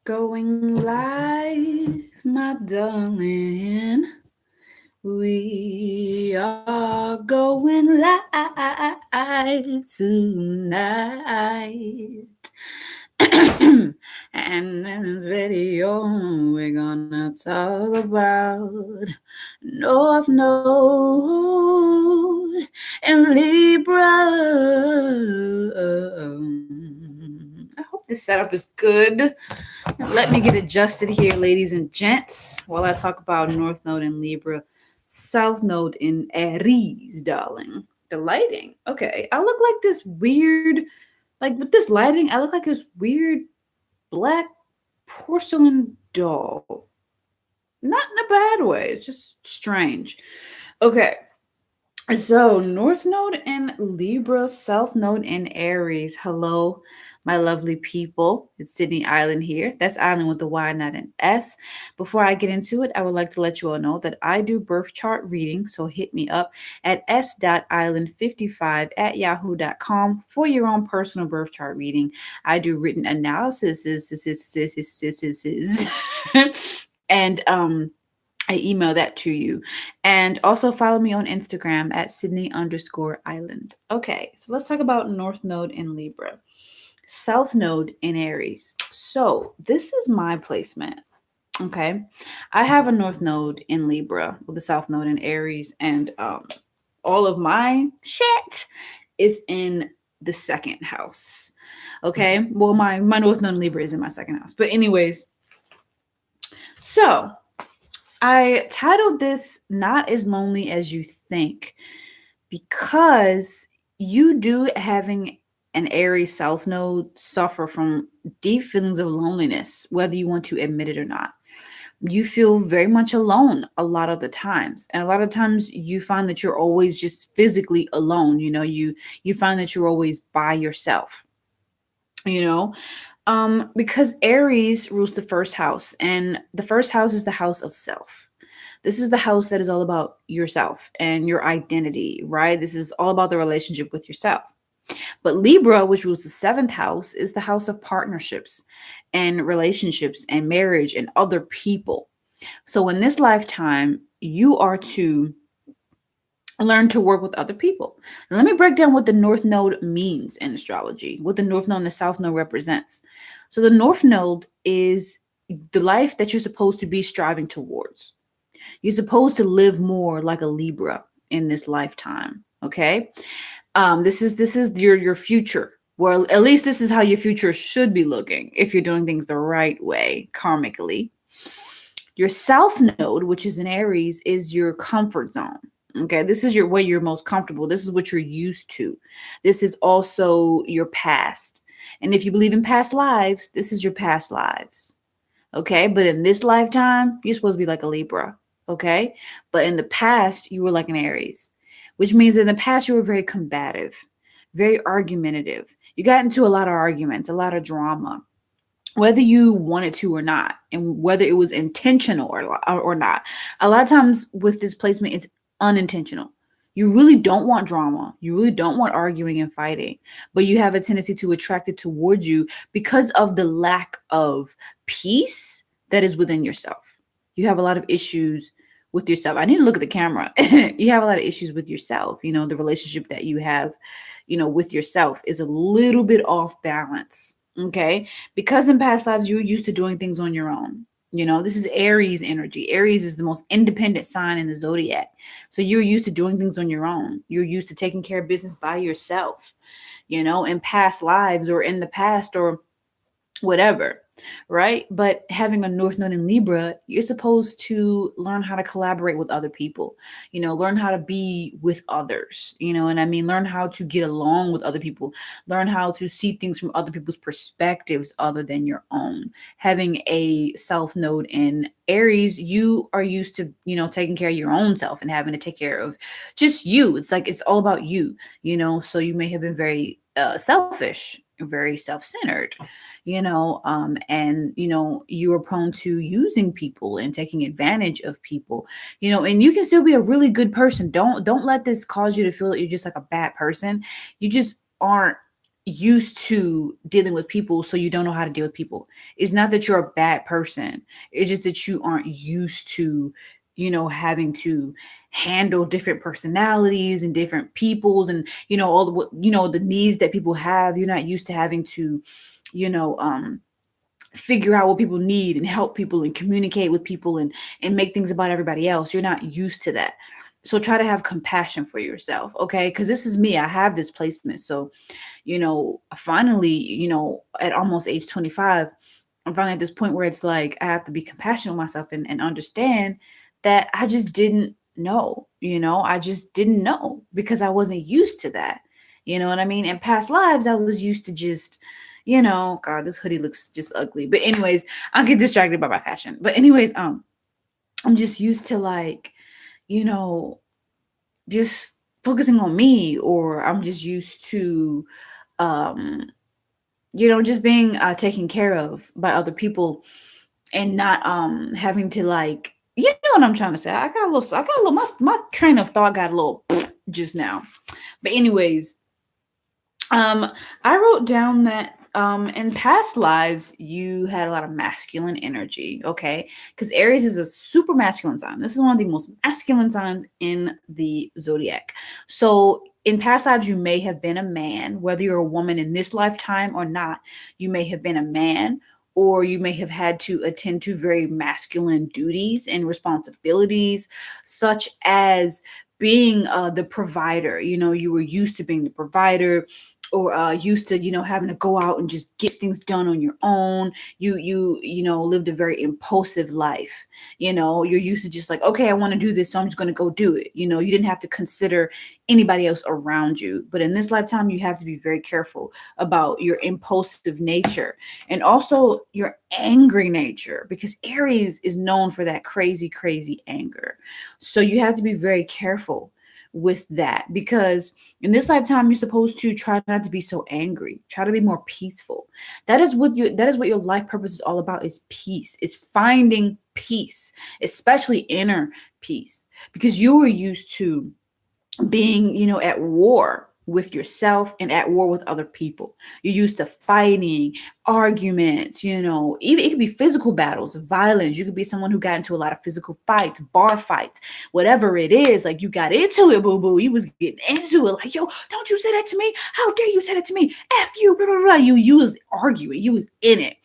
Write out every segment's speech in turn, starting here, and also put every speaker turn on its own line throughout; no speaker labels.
Going live, my darling. We are going live tonight. And in this video, we're gonna talk about North Node and Libra. I hope this setup is good. Let me get adjusted here, ladies and gents, while I talk about North Node in Libra, South Node in Aries, darling. The lighting. Okay, I look like this weird, like with this lighting, I look like this weird black porcelain doll. Not in a bad way, it's just strange. Okay, so, North Node in Libra, South Node in Aries. Hello, my lovely people. It's Sydney Island here. That's Island with a Y, not an S. Before I get into it, I would like to let you all know that I do birth chart reading. So, hit me up at s.island55 at yahoo.com for your own personal birth chart reading. I do written analysis. And, I email that to you. And also follow me on Instagram at Sydney_Island. Okay, so let's talk about North Node in Libra, South Node in Aries. So this is my placement. Okay, I have a North Node in Libra with a South Node in Aries, and all of my shit is in the second house. Okay, well, my North Node in Libra is in my second house, but anyways, so I titled this Not As Lonely as You Think because you do having an Aries South Node suffer from deep feelings of loneliness, whether you want to admit it or not. You feel very much alone a lot of the times. And a lot of times you find that you're always just physically alone. You find that you're always by yourself, you know? Because Aries rules the first house, and the first house is the house of self. This is the house that is all about yourself and your identity, right? This is all about the relationship with yourself. But Libra, which rules the seventh house, is the house of partnerships and relationships and marriage and other people. So in this lifetime, you are to learn to work with other people. Now, let me break down what the North Node means in astrology, what the North Node and the South Node represents. So the North Node is the life that you're supposed to be striving towards. You're supposed to live more like a Libra in this lifetime. Okay. This is your future. Well, at least this is how your future should be looking if you're doing things the right way, karmically. Your South Node, which is in Aries, is your comfort zone. Okay, this is your where you're most comfortable. This is what you're used to. This is also your past. And if you believe in past lives, this is your past lives. Okay, but in this lifetime, you're supposed to be like a Libra. Okay, but in the past, you were like an Aries, which means in the past, you were very combative, very argumentative. You got into a lot of arguments, a lot of drama, whether you wanted to or not, and whether it was intentional or not. A lot of times with this placement, it's unintentional. You really don't want drama. You really don't want arguing and fighting, but you have a tendency to attract it towards you because of the lack of peace that is within yourself. You have a lot of issues with yourself. I need to look at the camera. You have a lot of issues with yourself. The relationship that you have, with yourself is a little bit off balance. Okay. Because in past lives, you were used to doing things on your own. This is Aries energy. Aries is the most independent sign in the zodiac. So you're used to doing things on your own. You're used to taking care of business by yourself, in past lives or in the past or whatever, right? But having a North Node in Libra, you're supposed to learn how to collaborate with other people, learn how to be with others, and I mean, learn how to get along with other people, learn how to see things from other people's perspectives other than your own. Having a South Node in Aries, you are used to, taking care of your own self and having to take care of just you. It's like it's all about you, so you may have been very selfish, very self-centered, and you are prone to using people and taking advantage of people, and you can still be a really good person. Don't let this cause you to feel that you're just like a bad person. You just aren't used to dealing with people, so you don't know how to deal with people. It's not that you're a bad person. It's just that you aren't used to, having to handle different personalities and different peoples, and all the the needs that people have. You're not used to having to, you know, figure out what people need and help people and communicate with people and make things about everybody else. You're not used to that. So try to have compassion for yourself, okay? Because this is me. I have this placement. So, finally, at almost age 25, I'm finally at this point where it's like I have to be compassionate with myself and understand that I just didn't know, I just didn't know because I wasn't used to that. You know what I mean? In past lives, I was used to just, God, this hoodie looks just ugly. But anyways, I'll get distracted by my fashion. But anyways, I'm just used to like, you know, just focusing on me, or I'm just used to um just being taken care of by other people, and not having to, like, what I'm trying to say. I got a little my train of thought got a little just now. But anyways, um, I wrote down that in past lives you had a lot of masculine energy, okay? Because Aries is a super masculine sign. This is one of the most masculine signs in the zodiac. So in past lives you may have been a man, whether you're a woman in this lifetime or not. You may have been a man, or you may have had to attend to very masculine duties and responsibilities, such as being the provider. You were used to being the provider, or used to having to go out and just get things done on your own. You lived a very impulsive life. You're used to just like, okay, I want to do this, so I'm just going to go do it. You didn't have to consider anybody else around you. But in this lifetime you have to be very careful about your impulsive nature, and also your angry nature, because Aries is known for that crazy anger. So you have to be very careful with that, because in this lifetime you're supposed to try not to be so angry, try to be more peaceful. That is what your life purpose is all about, is peace. It's finding peace, especially inner peace, because you were used to being, at war with yourself and at war with other people. You're used to fighting, arguments, even it could be physical battles, violence. You could be someone who got into a lot of physical fights, bar fights, whatever it is. Like, you got into it, boo boo. You was getting into it. Like, yo, don't you say that to me? How dare you say that to me? F you, blah, blah, blah. You was arguing. You was in it.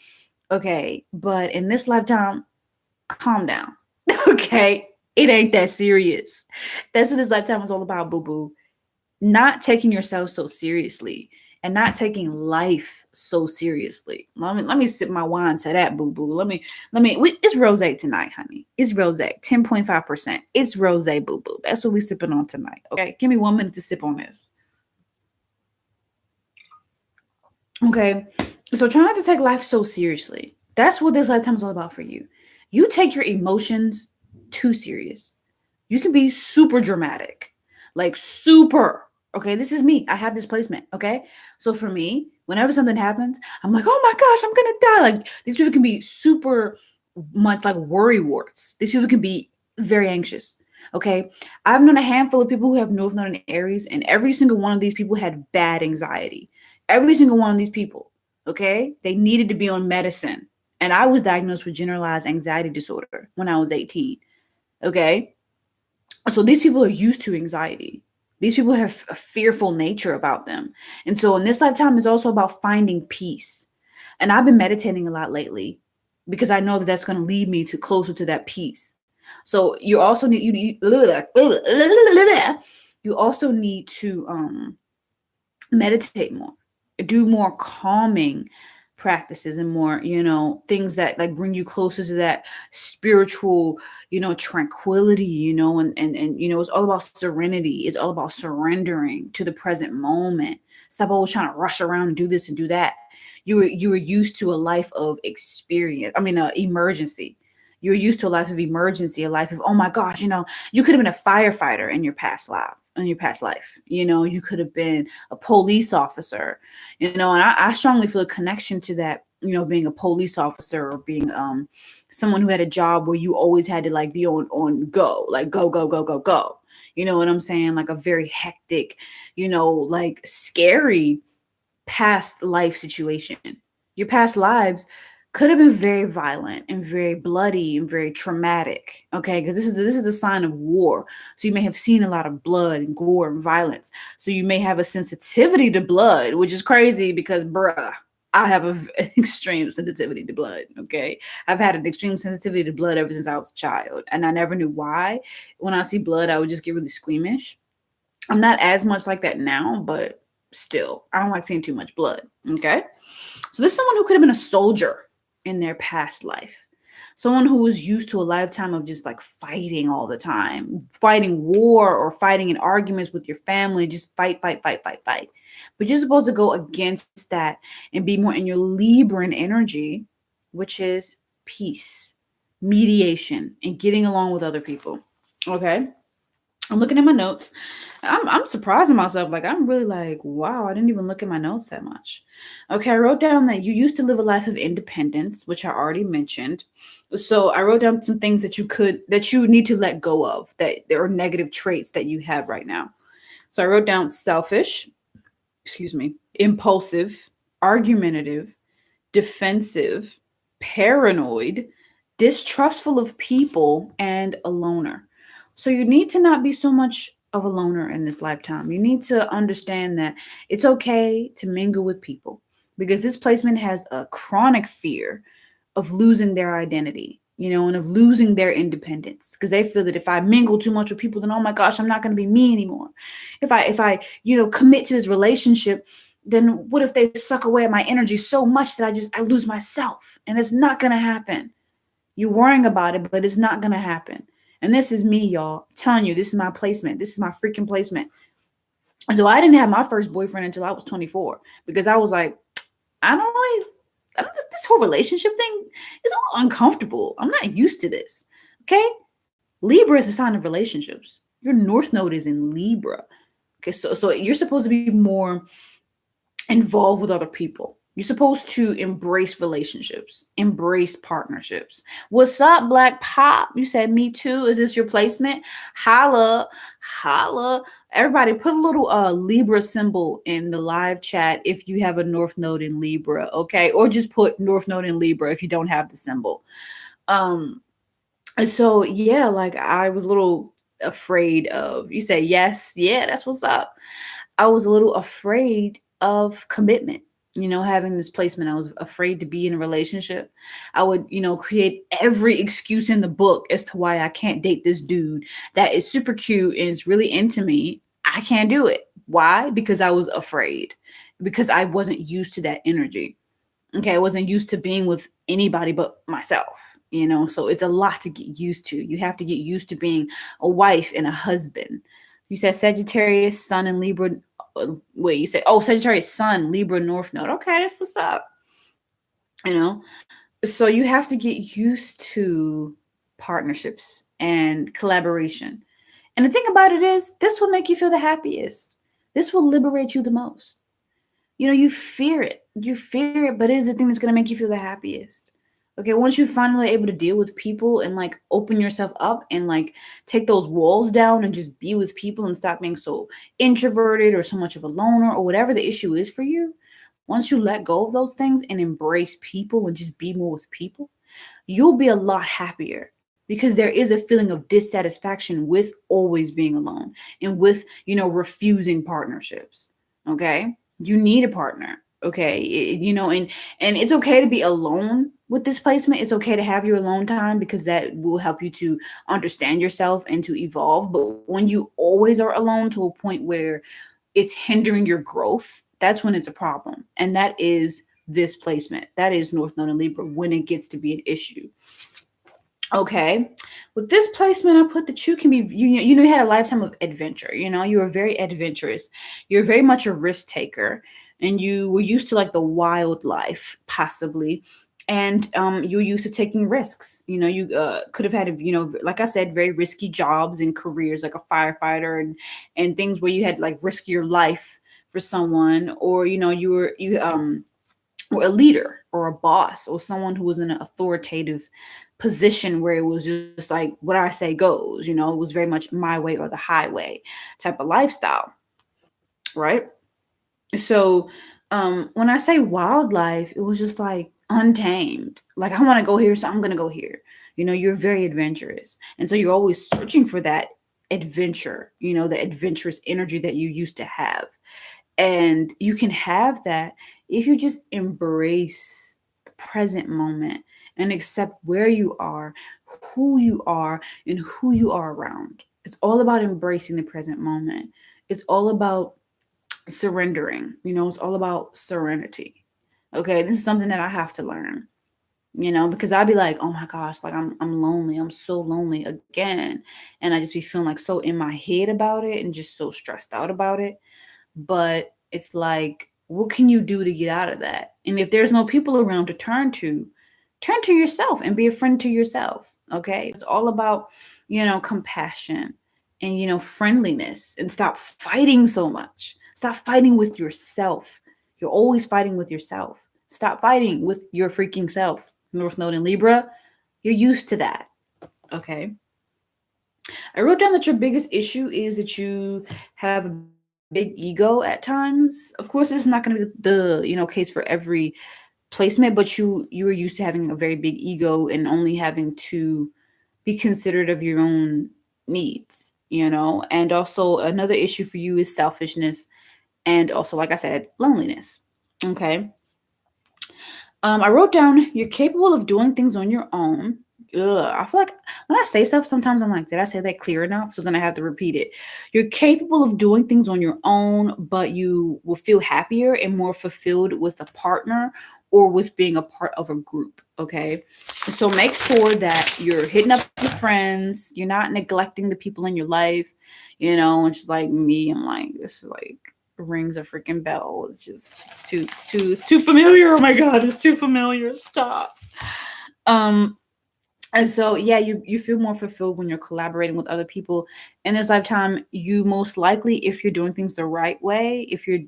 Okay. But in this lifetime, calm down. Okay. It ain't that serious. That's what this lifetime is all about, boo boo. Not taking yourself so seriously, and not taking life so seriously. Let me sip my wine to that, boo boo. It's rose tonight, honey. It's rose, 10.5%. It's rose, boo boo. That's what we sipping on tonight. Okay, give me 1 minute to sip on this. Okay, so try not to take life so seriously. That's what this lifetime is all about for you. You take your emotions too serious. You can be super dramatic, like super. Okay, this is me. I have this placement. Okay, so for me, whenever something happens, I'm like, oh my gosh, I'm gonna die. Like, these people can be super much like worry warts. These people can be very anxious. Okay, I've known a handful of people who have North Node in Aries, and every single one of these people had bad anxiety. Every single one of these people, okay, they needed to be on medicine. And I was diagnosed with generalized anxiety disorder when I was 18. Okay, so these people are used to anxiety. These people have a fearful nature about them. And so in this lifetime is also about finding peace. And I've been meditating a lot lately, because I know that that's going to lead me to closer to that peace. So you also need you also need to meditate more, do more calming practices, and more, things that like bring you closer to that spiritual, tranquility, and it's all about serenity. It's all about surrendering to the present moment. Stop always trying to rush around and do this and do that. You were used to a life of experience. I mean, emergency. You're used to a life of emergency, a life of, oh my gosh, you could have been a firefighter in your past life. You could have been a police officer, and I strongly feel a connection to that, being a police officer, or being someone who had a job where you always had to like be on go, like go, go, go, go, go. You know what I'm saying? Like a very hectic, like scary past life situation. Your past lives could have been very violent and very bloody and very traumatic. Okay, because this is the sign of war. So you may have seen a lot of blood and gore and violence. So you may have a sensitivity to blood, which is crazy because, bruh, I have an extreme sensitivity to blood. Okay, I've had an extreme sensitivity to blood ever since I was a child, and I never knew why. When I see blood, I would just get really squeamish. I'm not as much like that now, but still, I don't like seeing too much blood. Okay. So this is someone who could have been a soldier in their past life. Someone who was used to a lifetime of just like fighting all the time, fighting war or fighting in arguments with your family, just fight, fight, fight, fight, fight. But you're supposed to go against that and be more in your Libran energy, which is peace, mediation, and getting along with other people. Okay. I'm looking at my notes. I'm surprising myself. Like I'm really like, wow, I didn't even look at my notes that much. Okay, I wrote down that you used to live a life of independence, which I already mentioned. So I wrote down some things that you need to let go of, that there are negative traits that you have right now. So I wrote down selfish, excuse me, impulsive, argumentative, defensive, paranoid, distrustful of people, and a loner. So you need to not be so much of a loner in this lifetime. You need to understand that it's okay to mingle with people because this placement has a chronic fear of losing their identity, and of losing their independence because they feel that if I mingle too much with people, then oh my gosh, I'm not going to be me anymore. If I commit to this relationship, then what if they suck away at my energy so much that I lose myself? And it's not gonna happen. You're worrying about it, but it's not gonna happen. And this is me, y'all. I'm telling you, this is my placement. This is my freaking placement. And so I didn't have my first boyfriend until I was 24 because I was like, this whole relationship thing is a little uncomfortable. I'm not used to this. Okay? Libra is a sign of relationships. Your North Node is in Libra. Okay, so you're supposed to be more involved with other people. You're supposed to embrace relationships, embrace partnerships. What's up, Black Pop? You said me too. Is this your placement? Holla, holla. Everybody, put a little Libra symbol in the live chat if you have a North Node in Libra, okay? Or just put North Node in Libra if you don't have the symbol. So yeah, like I was a little afraid of. You say yes, yeah, that's what's up. I was a little afraid of commitment. Having this placement, I was afraid to be in a relationship. I would, create every excuse in the book as to why I can't date this dude that is super cute and is really into me. I can't do it. Why? Because I was afraid, because I wasn't used to that energy. Okay, I wasn't used to being with anybody but myself. So it's a lot to get used to. You have to get used to being a wife and a husband. You said Sagittarius, Sun, and Libra. Wait, you said, oh, Sagittarius, Sun, Libra, North Node. Okay, that's what's up. So you have to get used to partnerships and collaboration. And the thing about it is, this will make you feel the happiest. This will liberate you the most. You fear it. You fear it, but it is the thing that's going to make you feel the happiest. Okay, once you're finally able to deal with people and like open yourself up and like take those walls down and just be with people and stop being so introverted or so much of a loner or whatever the issue is for you, once you let go of those things and embrace people and just be more with people, you'll be a lot happier because there is a feeling of dissatisfaction with always being alone and with, refusing partnerships. Okay? You need a partner. Okay? And it's okay to be alone with this placement. It's okay to have your alone time because that will help you to understand yourself and to evolve. But when you always are alone to a point where it's hindering your growth, that's when it's a problem. And that is this placement. That is North Node and Libra when it gets to be an issue. Okay. With this placement, I put that you can be, you had a lifetime of adventure. You were very adventurous. You're very much a risk taker, and you were used to like the wildlife, possibly. And you were used to taking risks. You could have had, like I said, very risky jobs and careers, like a firefighter and things where you had like risk your life for someone, or you were a leader or a boss or someone who was in an authoritative position where it was just like what I say goes. It was very much my way or the highway type of lifestyle, right? So When I say wildlife, it was just like untamed. Like I want to go here, so I'm gonna go here. You're very adventurous, and so you're always searching for that adventure. The adventurous energy that you used to have, and you can have that if you just embrace the present moment and accept where you are, who you are, and who you are around. It's all about embracing the present moment. It's all about surrendering. It's all about serenity. Okay, this is something that I have to learn. Because I'd be like, oh my gosh, like I'm lonely. I'm so lonely again, and I just be feeling like so in my head about it and just so stressed out about it. But it's like, what can you do to get out of that? And if there's no people around to turn to yourself and be a friend to yourself. Okay, it's all about compassion and friendliness, and stop fighting so much. Stop fighting with yourself. You're always fighting with yourself. Stop fighting with your freaking self. North Node in Libra, you're used to that. Okay, I wrote down that your biggest issue is that you have a big ego at times. Of course, this is not going to be the case for every placement, but you're used to having a very big ego and only having to be considerate of your own needs. And also another issue for you is selfishness, and also, like I said, loneliness. Okay. I wrote down you're capable of doing things on your own. Ugh, I feel like when I say stuff, sometimes I'm like, did I say that clear enough? So then I have to repeat it. You're capable of doing things on your own, but you will feel happier and more fulfilled with a partner or with being a part of a group. Okay. So make sure that you're hitting up your friends, you're not neglecting the people in your life, and just like me, I'm like, this is like rings a freaking bell. It's too familiar. Oh my god, it's too familiar. Stop. Um and so yeah, you feel more fulfilled when you're collaborating with other people in this lifetime. You most likely, if you're doing things the right way, if you're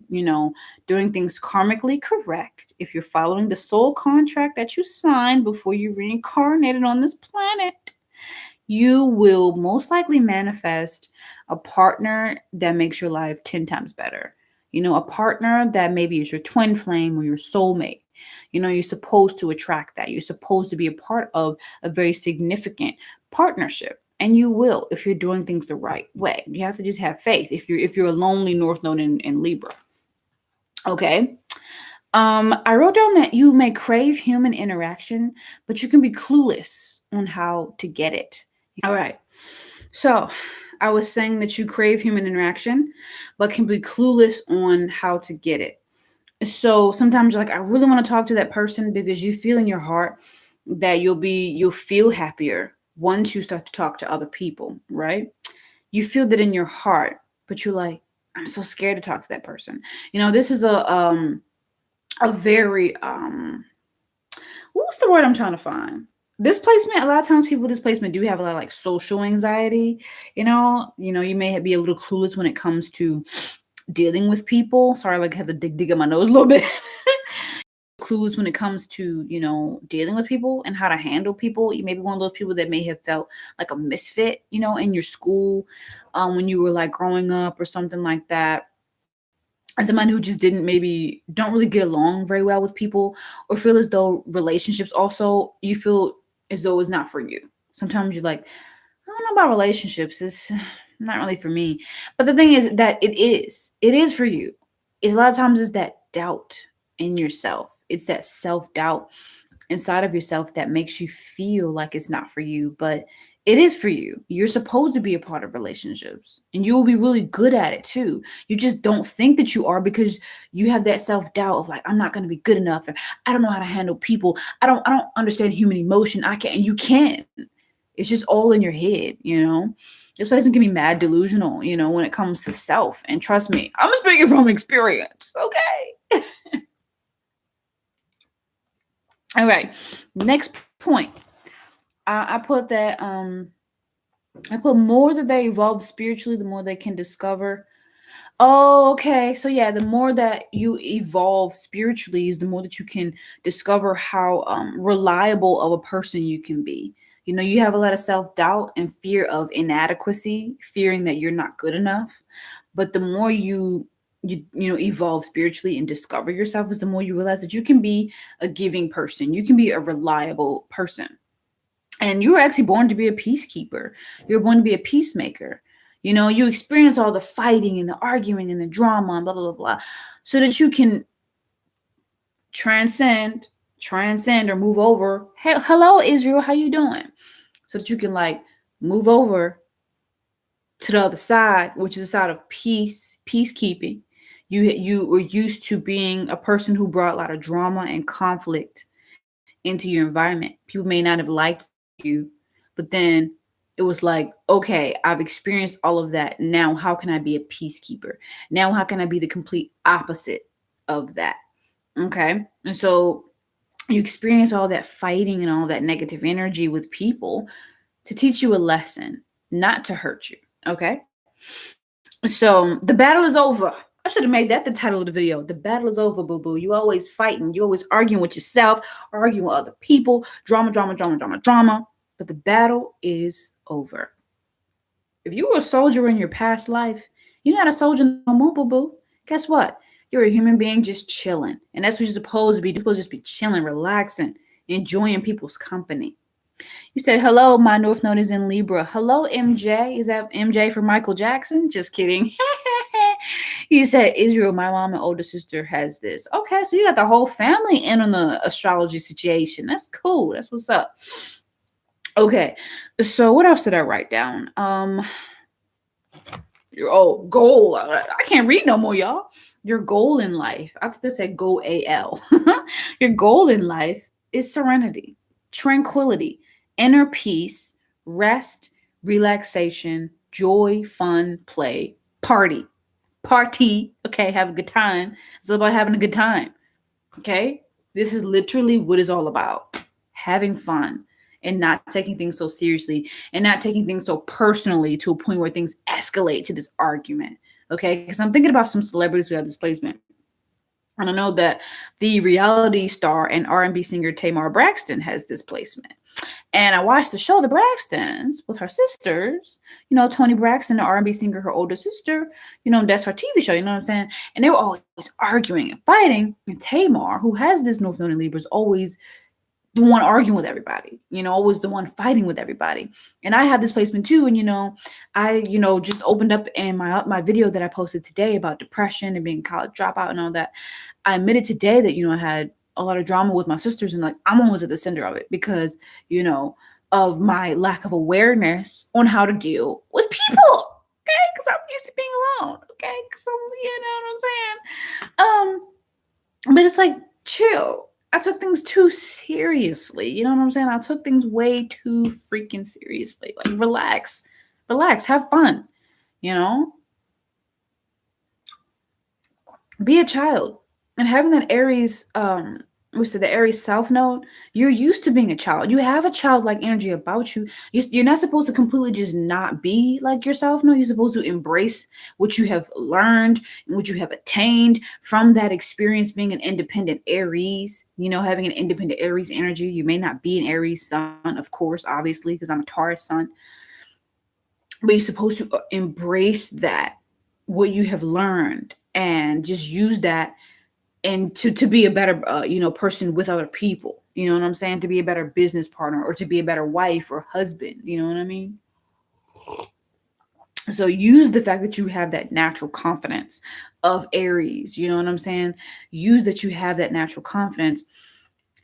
doing things karmically correct, if you're following the soul contract that you signed before you reincarnated on this planet, you will most likely manifest a partner that makes your life 10 times better. A partner that maybe is your twin flame or your soulmate. You're supposed to attract that. You're supposed to be a part of a very significant partnership. And you will if you're doing things the right way. You have to just have faith if you're a lonely North Node in Libra. Okay. I wrote down that you may crave human interaction, but you can be clueless on how to get it. All right. So I was saying that you crave human interaction, but can be clueless on how to get it. So sometimes you're like, I really want to talk to that person because you feel in your heart that you'll feel happier once you start to talk to other people, right? You feel that in your heart, but you're like, I'm so scared to talk to that person. This is a very what's the word I'm trying to find? This placement, a lot of times people with this placement do have a lot of like social anxiety. You may be a little clueless when it comes to dealing with people. Sorry, like I have to dig up my nose a little bit. Clueless when it comes to dealing with people and how to handle people. You may be one of those people that may have felt like a misfit in your school, when you were like growing up or something like that, and someone who just didn't maybe don't really get along very well with people, or feel as though relationships also you feel as though it's not for you. Sometimes you're like, I don't know about relationships, it's not really for me. But the thing is that it is for you. It's a lot of times it's that doubt in yourself. It's that self-doubt inside of yourself that makes you feel like it's not for you, but it is for you. You're supposed to be a part of relationships, and you will be really good at it too. You just don't think that you are because you have that self-doubt of like, I'm not going to be good enough, and I don't know how to handle people. I don't understand human emotion. I can, and you can. It's just all in your head. This person can be mad delusional, when it comes to self. And trust me, I'm speaking from experience. Okay. All right. Next point. I put that I put more that they evolve spiritually, the more they can discover. Oh, okay. So yeah, the more that you evolve spiritually is the more that you can discover how reliable of a person you can be. You have a lot of self-doubt and fear of inadequacy, fearing that you're not good enough. But the more you evolve spiritually and discover yourself, is the more you realize that you can be a giving person, you can be a reliable person, and you were actually born to be a peacekeeper. You're born to be a peacemaker. You experience all the fighting and the arguing and the drama and blah blah blah blah, so that you can transcend transcend or move over. Hey, hello Israel, how you doing? So that you can like move over to the other side, which is the side of peacekeeping. You were used to being a person who brought a lot of drama and conflict into your environment. People may not have liked you, but then it was like, okay, I've experienced all of that. Now, how can I be a peacekeeper? Now, how can I be the complete opposite of that? Okay. And so you experience all that fighting and all that negative energy with people to teach you a lesson, not to hurt you. Okay. So the battle is over. I should have made that the title of the video. The battle is over, boo boo. You always fighting. You always arguing with yourself, arguing with other people, drama, drama, drama, drama, drama. But the battle is over. If you were a soldier in your past life, you're not a soldier no more, boo boo. Guess what? You're a human being just chilling. And that's what you're supposed to be. You're supposed to just be chilling, relaxing, enjoying people's company. You said, hello, my North Node is in Libra. Hello, MJ. Is that MJ for Michael Jackson? Just kidding. You said, Israel, my mom and older sister has this. Okay, so you got the whole family in on the astrology situation. That's cool. That's what's up. Okay, so what else did I write down? Your goal. I can't read no more, y'all. Your goal in life. I thought they said go AL. Your goal in life is serenity, tranquility, inner peace, rest, relaxation, joy, fun, play, party. Party. Okay, have a good time. It's all about having a good time. Okay? This is literally what it's all about. Having fun and not taking things so seriously and not taking things so personally to a point where things escalate to this argument. Okay? Because I'm thinking about some celebrities who have this placement. And I know that the reality star and R&B singer Tamar Braxton has this placement. And I watched the show The Braxtons with her sisters, Toni Braxton, the R&B singer, her older sister, that's her TV show, you know what I'm saying? And they were always arguing and fighting. And Tamar, who has this North Node in Libra, is always the one arguing with everybody, always the one fighting with everybody. And I have this placement too. And, I, just opened up in my video that I posted today about depression and being a college dropout and all that. I admitted today that, I had a lot of drama with my sisters, and like I'm always at the center of it because, of my lack of awareness on how to deal with people. Okay, because I'm used to being alone. Okay, because what I'm saying. But it's like chill. I took things too seriously. You know what I'm saying? I took things way too freaking seriously. Like relax, have fun. Be a child, and having that Aries we said the Aries South Node, you're used to being a child. You have a childlike energy about you. You're not supposed to completely just not be like your South Node. You're supposed to embrace what you have learned and what you have attained from that experience being an independent Aries, having an independent Aries energy. You may not be an Aries sun, of course, obviously, because I'm a Taurus sun. But you're supposed to embrace that, what you have learned, and just use that and to be a better person with other people, you know what I'm saying, to be a better business partner or to be a better wife or husband, you know what I mean? So use the fact that you have that natural confidence of Aries, you know what I'm saying? Use that you have that natural confidence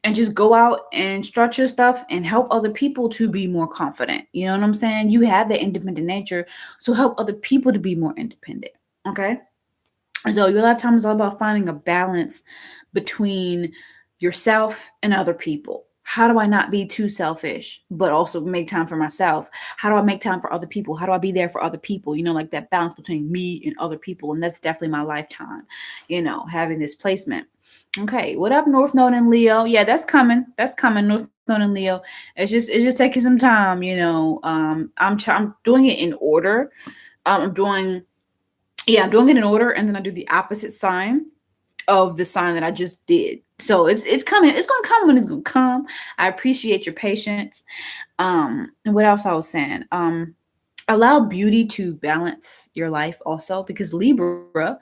and just go out and strut your stuff and help other people to be more confident, you know what I'm saying? You have that independent nature, so help other people to be more independent. Okay, so your lifetime is all about finding a balance between yourself and other people. How do I not be too selfish, but also make time for myself? How do I make time for other people? How do I be there for other people? Like that balance between me and other people. And that's definitely my lifetime, having this placement. Okay, what up, North Node and Leo? Yeah, that's coming. That's coming, North Node and Leo. It's just taking some time, I'm doing it in order. I'm doing it in order, and then I do the opposite sign of the sign that I just did. So it's coming. It's gonna come when it's gonna come. I appreciate your patience. And what else I was saying? Allow beauty to balance your life also, because Libra,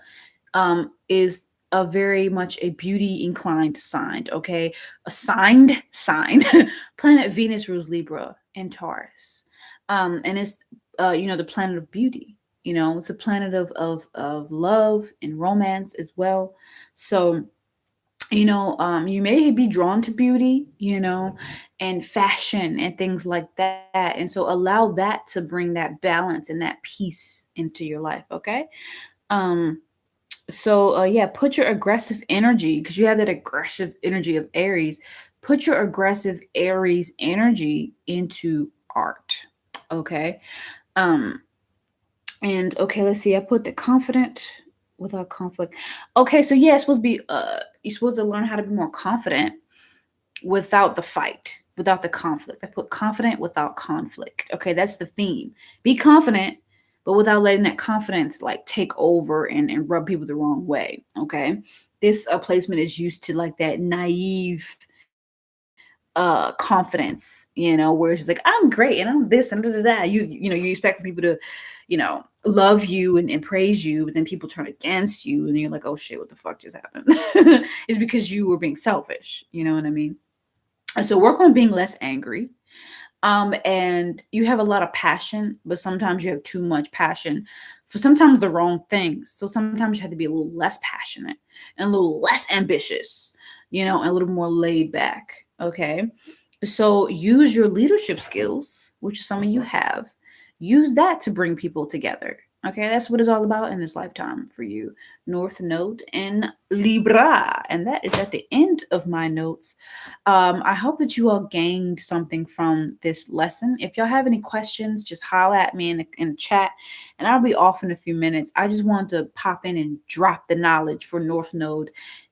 is a very much a beauty inclined sign. Okay, a signed sign. Planet Venus rules Libra and Taurus, and it's the planet of beauty. It's a planet of love and romance as well. So you may be drawn to beauty, and fashion and things like that. And so allow that to bring that balance and that peace into your life, okay? Um, yeah, put your aggressive energy, because you have that aggressive energy of Aries. Put your aggressive Aries energy into art, okay? Um, and okay, let's see. I put the confident without conflict. Okay, so yeah, it's supposed to be you're supposed to learn how to be more confident without the fight, without the conflict. I put confident without conflict. Okay, that's the theme. Be confident, but without letting that confidence like take over and rub people the wrong way. Okay. This placement is used to like that naive confidence, where it's just like, I'm great and I'm this and da da da. You expect people to, love you and praise you, but then people turn against you and you're like, oh shit, what the fuck just happened? It's because you were being selfish, you know what I mean? So work on being less angry. And you have a lot of passion, but sometimes you have too much passion for sometimes the wrong things. So sometimes you have to be a little less passionate and a little less ambitious, and a little more laid back. Okay. So use your leadership skills, which some of you have, use that to bring people together. Okay, that's what it's all about in this lifetime for you. North Node in Libra. And that is at the end of my notes. I hope that you all gained something from this lesson. If y'all have any questions, just holler at me in the chat, and I'll be off in a few minutes. I just want to pop in and drop the knowledge for North Node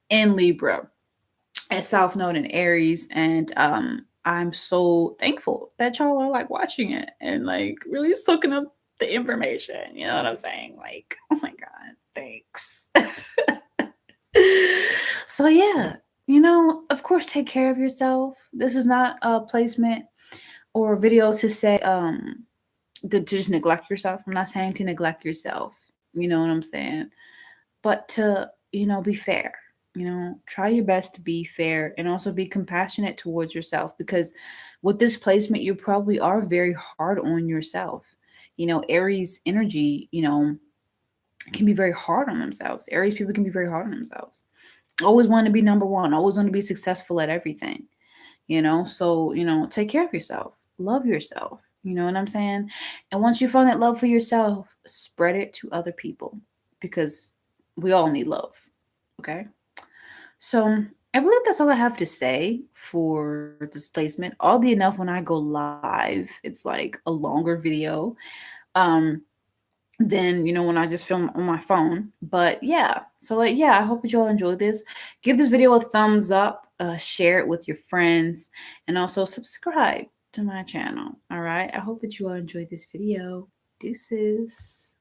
in Libra and South Node in Aries. And I'm so thankful that y'all are like watching it and like really soaking up the information. You know what I'm saying? Like, oh my God, thanks. So yeah, of course, take care of yourself. This is not a placement or a video to say to just neglect yourself. I'm not saying to neglect yourself. You know what I'm saying? But to, be fair. Try your best to be fair and also be compassionate towards yourself, because with this placement, you probably are very hard on yourself. Aries energy, can be very hard on themselves. Aries people can be very hard on themselves. Always want to be number one, always want to be successful at everything. So take care of yourself, love yourself, you know what I'm saying? And once you find that love for yourself, spread it to other people, because we all need love. Okay, so I believe that's all I have to say for this placement. Oddly enough, when I go live, it's like a longer video um than when I just film on my phone. But yeah, so like yeah, I hope that you all enjoyed this. Give this video a thumbs up, share it with your friends, and also subscribe to my channel. All right, I hope that you all enjoyed this video. Deuces.